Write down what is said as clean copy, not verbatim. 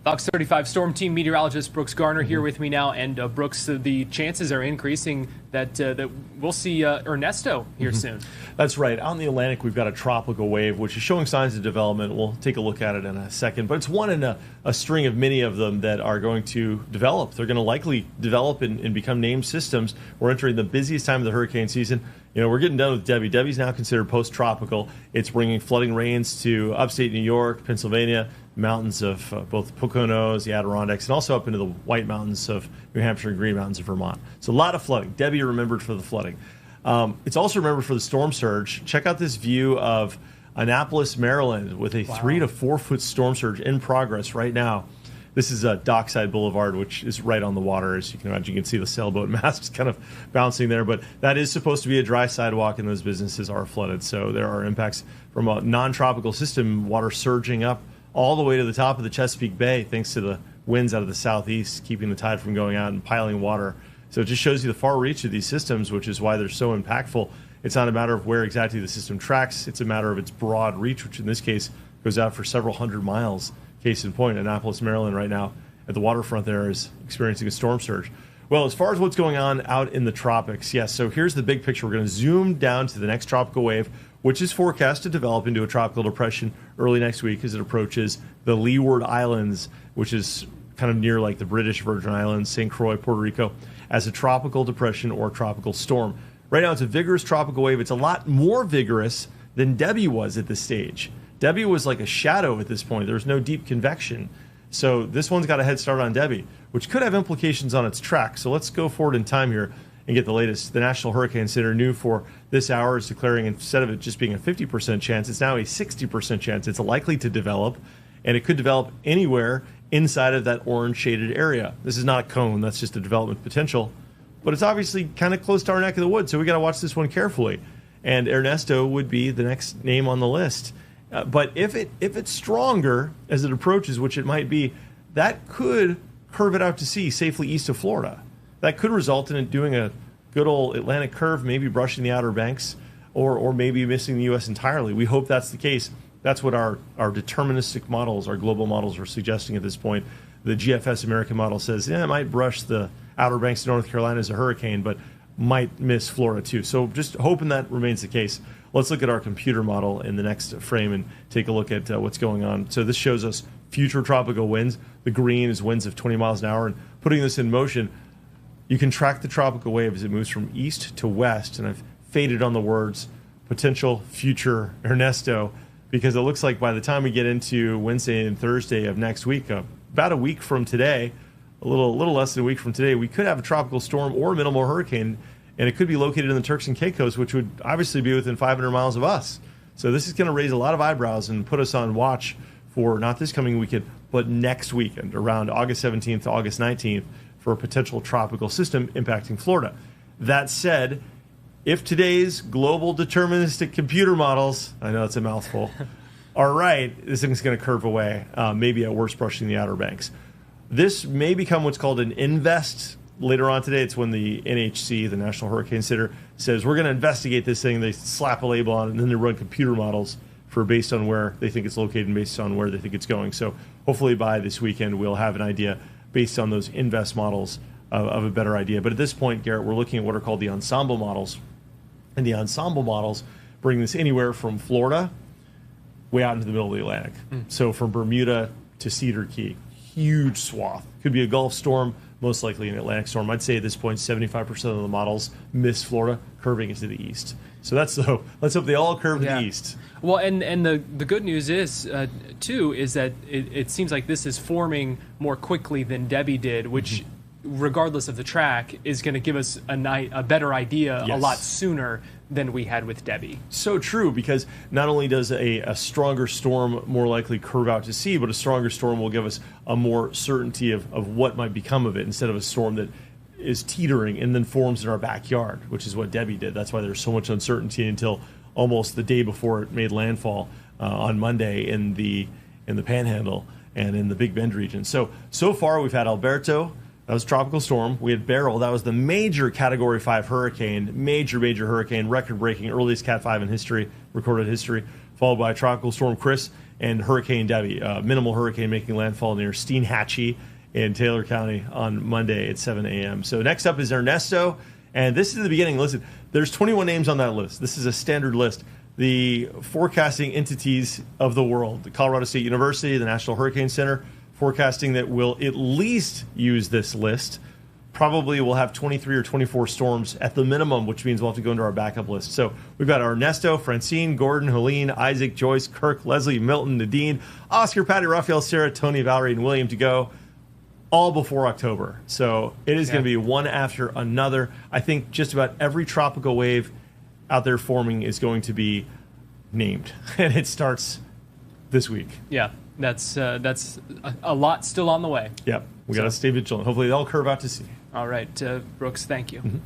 Fox 35 Storm Team meteorologist Brooks Garner here with me now. And Brooks, the chances are increasing that we'll see Ernesto here soon. That's right. Out in the Atlantic, we've got a tropical wave, which is showing signs of development. We'll take a look at it in a second. But it's one in a string of many of them that are going to develop. They're going to likely develop and become named systems. We're entering the busiest time of the hurricane season. You know, we're getting done with Debbie. Debbie's now considered post-tropical. It's bringing flooding rains to upstate New York, Pennsylvania, mountains of both Poconos, the Adirondacks, and also up into the White Mountains of New Hampshire and Green Mountains of Vermont. So a lot of flooding. Debbie remembered for the flooding. It's also remembered for the storm surge. Check out this view of Annapolis, Maryland, with a 3 to 4 foot storm surge in progress right now. This is Dockside Boulevard, which is right on the water. As you can imagine, you can see the sailboat masts kind of bouncing there. But that is supposed to be a dry sidewalk, and those businesses are flooded. So there are impacts from a non-tropical system, water surging up all the way to the top of the Chesapeake Bay, thanks to the winds out of the southeast, keeping the tide from going out and piling water. So it just shows you the far reach of these systems, which is why they're so impactful. It's not a matter of where exactly the system tracks. It's a matter of its broad reach, which in this case goes out for several hundred miles. Case in point, Annapolis, Maryland right now at the waterfront there is experiencing a storm surge. Well, as far as what's going on out in the tropics, yes, so here's the big picture. We're going to zoom down to the next tropical wave, which is forecast to develop into a tropical depression early next week as it approaches the Leeward Islands, which is kind of near like the British Virgin Islands, St. Croix, Puerto Rico, as a tropical depression or tropical storm. Right now, it's a vigorous tropical wave. It's a lot more vigorous than Debbie was at this stage. Debbie was like a shadow at this point. There's no deep convection. So this one's got a head start on Debbie, which could have implications on its track. So let's go forward in time here and get the latest. The National Hurricane Center new for this hour is declaring, instead of it just being a 50% chance, it's now a 60% chance. It's likely to develop, and it could develop anywhere inside of that orange shaded area. This is not a cone. That's just a development potential. But it's obviously kind of close to our neck of the woods, so we got to watch this one carefully. And Ernesto would be the next name on the list. But if it's stronger as it approaches, which it might be, that could curve it out to sea safely east of Florida. That could result in it doing a good old Atlantic curve, maybe brushing the Outer Banks, or maybe missing the U.S. entirely. We hope that's the case. That's what our deterministic models, our global models, are suggesting at this point. The GFS American model says, it might brush the Outer Banks of North Carolina as a hurricane, but might miss Florida too. So just hoping that remains the case. Let's look at our computer model in the next frame and take a look at what's going on. So this shows us future tropical winds. The green is winds of 20 miles an hour. And putting this in motion, you can track the tropical wave as it moves from east to west. And I've faded on the words potential future Ernesto, because it looks like by the time we get into Wednesday and Thursday of next week, about a week from today, a little less than a week from today, we could have a tropical storm or a minimal hurricane. And it could be located in the Turks and Caicos, which would obviously be within 500 miles of us. So this is going to raise a lot of eyebrows and put us on watch for not this coming weekend, but next weekend, around August 17th to August 19th, for a potential tropical system impacting Florida. That said, if today's global deterministic computer models, I know it's a mouthful, are right, this thing's going to curve away, maybe at worst brushing the Outer Banks. This may become what's called an invest. Later on today, it's when the NHC, the National Hurricane Center, says we're going to investigate this thing. They slap a label on it, and then they run computer models for based on where they think it's located and based on where they think it's going. So hopefully by this weekend, we'll have an idea based on those invest models of a better idea. But at this point, Garrett, we're looking at what are called the ensemble models. And the ensemble models bring this anywhere from Florida way out into the middle of the Atlantic. So from Bermuda to Cedar Key, huge swath. Could be a Gulf storm, most likely an Atlantic storm. I'd say at this point, 75% of the models miss Florida, curving into the east. So let's hope they all curve to the east. Well, and the good news is, too, is that it seems like this is forming more quickly than Debbie did, which, regardless of the track, is going to give us a better idea a lot sooner than we had with Debbie. So true, because not only does a stronger storm more likely curve out to sea, but a stronger storm will give us a more certainty of what might become of it, instead of a storm that is teetering and then forms in our backyard, which is what Debbie did. That's why there's so much uncertainty until almost the day before it made landfall on Monday in the Panhandle and in the Big Bend region. So far we've had Alberto. That was a tropical storm. We had Beryl. That was the major Category 5 hurricane, major hurricane, record-breaking, earliest Cat 5 in history, recorded history, followed by Tropical Storm Chris and Hurricane Debbie, minimal hurricane making landfall near Steinhatchee in Taylor County on Monday at 7 a.m. So next up is Ernesto, and this is the beginning. Listen, there's 21 names on that list. This is a standard list. The forecasting entities of the world, the Colorado State University, the National Hurricane Center, forecasting that we'll at least use this list. Probably we'll have 23 or 24 storms at the minimum, which means we'll have to go into our backup list. So we've got Ernesto, Francine, Gordon, Helene, Isaac, Joyce, Kirk, Leslie, Milton, Nadine, Oscar, Patty, Raphael, Sarah, Tony, Valerie, and William to go, all before October. So it is going to be one after another. I think just about every tropical wave out there forming is going to be named, and it starts this week. Yeah, that's a lot still on the way. Yep, we got to stay vigilant. Hopefully they'll curve out to sea. All right, Brooks, thank you.